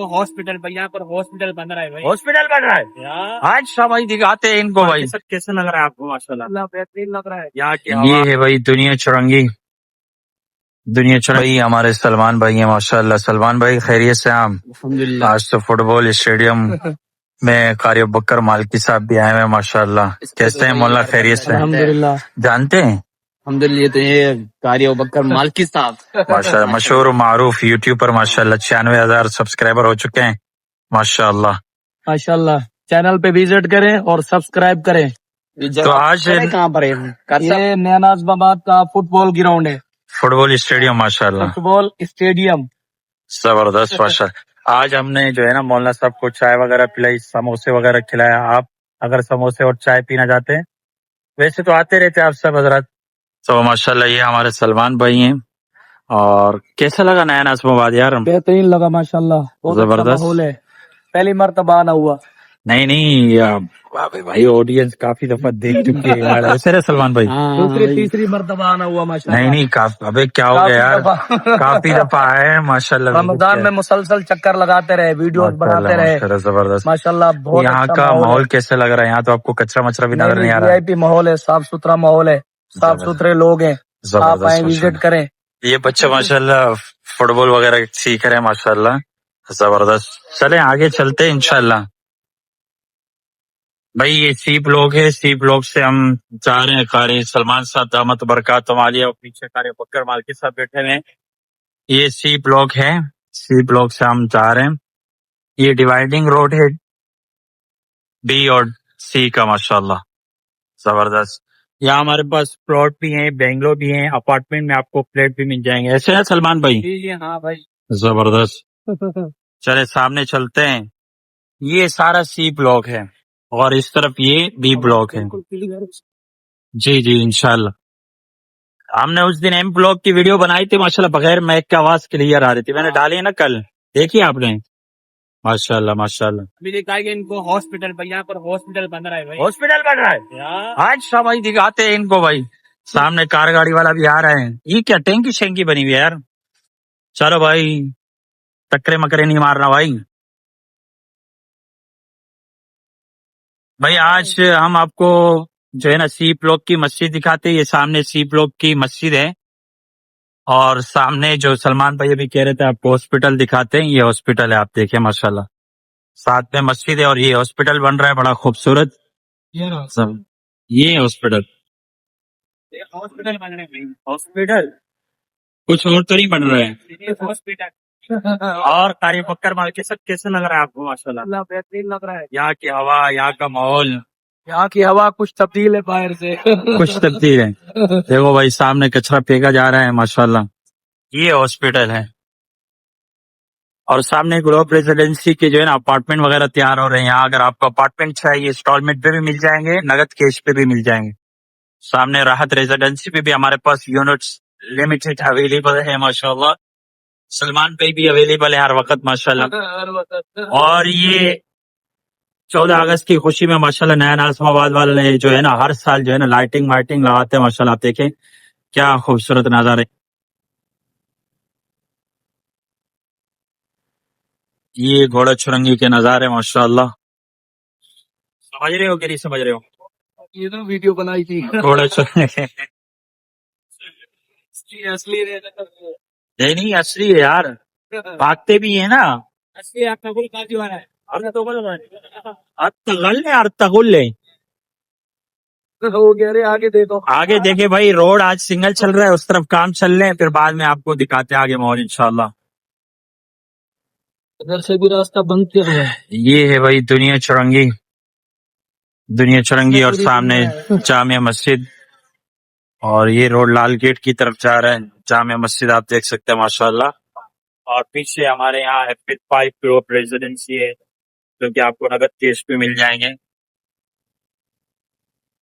Hospital पर यहाँ पर हॉस्पिटल बन रहा है भाई। हॉस्पिटल बन रहा है यार अच्छा भाई, दिखाते हैं इनको भाई। सब कैसे लग रहा है आपको? माशाल्लाह बेहतरीन लग रहा है। यहाँ की ये है भाई दुनिया चुरंगी। भाई हमारे सलमान भाई है माशाल्लाह। सलमान भाई खैरियत से आप? अल्हम्दुलिल्लाह। आज तो फुटबॉल स्टेडियम में कारी बकर मालिकी साहब भी आए हुए हैं माशाल्लाह। कैसे हैं मौला? खैरियत से? अल्हम्दुलिल्लाह। जानते हैं अल्हम्दुलिल्लाह। तो ये कारी बकर मालिकी साहब माशाल्लाह, मशहूर और मारूफ यूट्यूबर माशाल्लाह। 96,000 सब्सक्राइबर हो चुके हैं माशाल्लाह। माशाल्लाह। चैनल पे विजिट करें और सब्सक्राइब करें। तो आज कहाँ पर है? ये नया नाज़िमाबाद का फुटबॉल ग्राउंड है, फुटबॉल स्टेडियम माशाल्लाह, फुटबॉल स्टेडियम। जबरदस्त माशाल्लाह। आज हमने जो है ना मौलाना साहब को चाय वगैरह पिलाई, समोसे वगैरह खिलाया। आप अगर समोसे और चाय पीना चाहते हैं, वैसे तो आते रहते हैं आप सब हजरत। तो माशाल्लाह ये हमारे सलमान भाई हैं। और कैसा लगा नया नाज़िमाबाद यार? बेहतरीन लगा माशाल्लाह, बहुत अच्छा जबरदस्त। माहौल है। पहली मर्तबा आना हुआ। नहीं भाई ऑडियंस काफी दफा देख चुकी है यार। ऐसे रहे सलमान भाई? दूसरी तीसरी मर्तबा आना हुआ माशाल्लाह। नहीं अबे क्या हो गया यार? काफी दफा आए हैं माशाल्लाह। रमजान में मुसलसल चक्कर लगाते रहे, वीडियोस बनाते रहे माशाल्लाह जबरदस्त। माशाल्लाह। बहुत यहाँ अच्छा का माहौल माहौल है। कैसे लग रहा है? यहाँ तो आपको कचरा मचरा भी नजर नहीं आ रहा है। वीआईपी माहौल है, साफ सुथरा माहौल है, साफ सुथरे लोग हैं। आप आए, विजिट करें। ये बच्चे माशाल्लाह फुटबॉल वगैरह सीख रहे हैं माशाल्लाह, जबरदस्त। चले आगे चलते हैं इंशाल्लाह। भाई ये सी ब्लॉक है, सी ब्लॉक से हम जा रहे हैं कारी सलमान साहब दामत बरकात मालिया, और पीछे कारी बकर मालिकी साहब बैठे हुए हैं। ये सी ब्लॉक है, सी ब्लॉक से हम जा रहे हैं। ये डिवाइडिंग रोड है बी और सी का माशाल्लाह, जबरदस्त। यहाँ हमारे पास प्लॉट भी हैं, बेंगलो भी हैं, अपार्टमेंट में आपको फ्लैट भी मिल जाएंगे। ऐसे है सलमान भाई? जी जी हाँ भाई। जबरदस्त। चले सामने चलते हैं। ये सारा सी ब्लॉक है और इस तरफ ये बी ब्लॉक है। जी जी इंशाल्लाह। हमने उस दिन एम ब्लॉक की वीडियो बनाई थी माशाल्लाह, बगैर मैक की आवाज क्लियर आ रही थी। मैंने डाली है ना कल, देखी आपने? माशाल्लाह माशाल्लाह। अभी दिखाएंगे इनको हॉस्पिटल पर, यहाँ पर हॉस्पिटल बन रहा है भाई। हॉस्पिटल बन रहा है यार अच्छा भाई, दिखाते हैं इनको भाई। सामने कार गाड़ी वाला भी आ रहा है। ये क्या टैंकी शैंकी बनी हुई है यार? चलो भाई, टक्करे मकरे नहीं मारना भाई। भाई आज हम आपको जो है ना सी ब्लॉक की मस्जिद दिखाते हैं। ये सामने सी ब्लॉक की मस्जिद है और सामने जो सलमान भाई अभी कह रहे थे आपको हॉस्पिटल दिखाते हैं। ये हॉस्पिटल है, आप देखिए माशाल्लाह। साथ में मस्जिद है और ये हॉस्पिटल बन रहा है बड़ा खूबसूरत। ये हॉस्पिटल हॉस्पिटल बन रहे हैं। हॉस्पिटल कुछ और तो नहीं बन रहा है। हॉस्पिटल और कारी बकर मालिकी सब कैसे लग रहा है आपको? माशाल्लाह बेहतरीन लग रहा है। यहाँ की हवा, यहाँ का माहौल, यहाँ की हवा कुछ तब्दील है बाहर से। कुछ तब्दील है। देखो भाई सामने कचरा फेंका जा रहा है माशाल्लाह। ये हॉस्पिटल है और सामने ग्लोब रेजिडेंसी के जो है ना अपार्टमेंट वगैरह तैयार हो रहे हैं। यहाँ अगर आपको अपार्टमेंट चाहिए इंस्टॉलमेंट पे भी मिल जाएंगे, नगद कैश पे भी मिल जाएंगे। सामने राहत रेजिडेंसी पे भी हमारे पास यूनिट्स लिमिटेड अवेलेबल है माशाल्लाह। सलमान पे भी अवेलेबल है हर वक्त माशाल्लाह। और ये 14 अगस्त की खुशी में माशाल्लाह नया नाज़िमाबाद वाले जो है ना हर साल जो है ना लाइटिंग वाइटिंग लगाते हैं माशाल्लाह। आप देखें क्या खूबसूरत नजारे। ये घोड़ा चुरंगी के नजारे माशाल्लाह। समझ रहे हो कि नहीं समझ रहे हो? ये तो वीडियो बनाई थी। घोड़ा चुरंगी असली नहीं असली है यार, भागते भी है ना। असली अर्थगुल का दीवाना है। अर्तगल है, अर्तगुल है। वो कह रहे आगे देखो। आगे देखे भाई, रोड आज सिंगल चल रहा है, उस तरफ काम चल रहे हैं, फिर बाद में आपको दिखाते हैं आगे माहौल इंशाल्लाह। इधर से भी रास्ता बंद किया हुआ है। ये है भाई दुनिया चुरंगी, दुनिया चुरंगी और सामने जामिया मस्जिद। और ये रोड लाल गेट की तरफ जा रहा है, जामिया मस्जिद आप देख सकते हैं माशाल्लाह। और पीछे हमारे यहाँ है 5 ग्लोब रेजिडेंसी है, जो कि आपको नगद कैश पे मिल जाएंगे।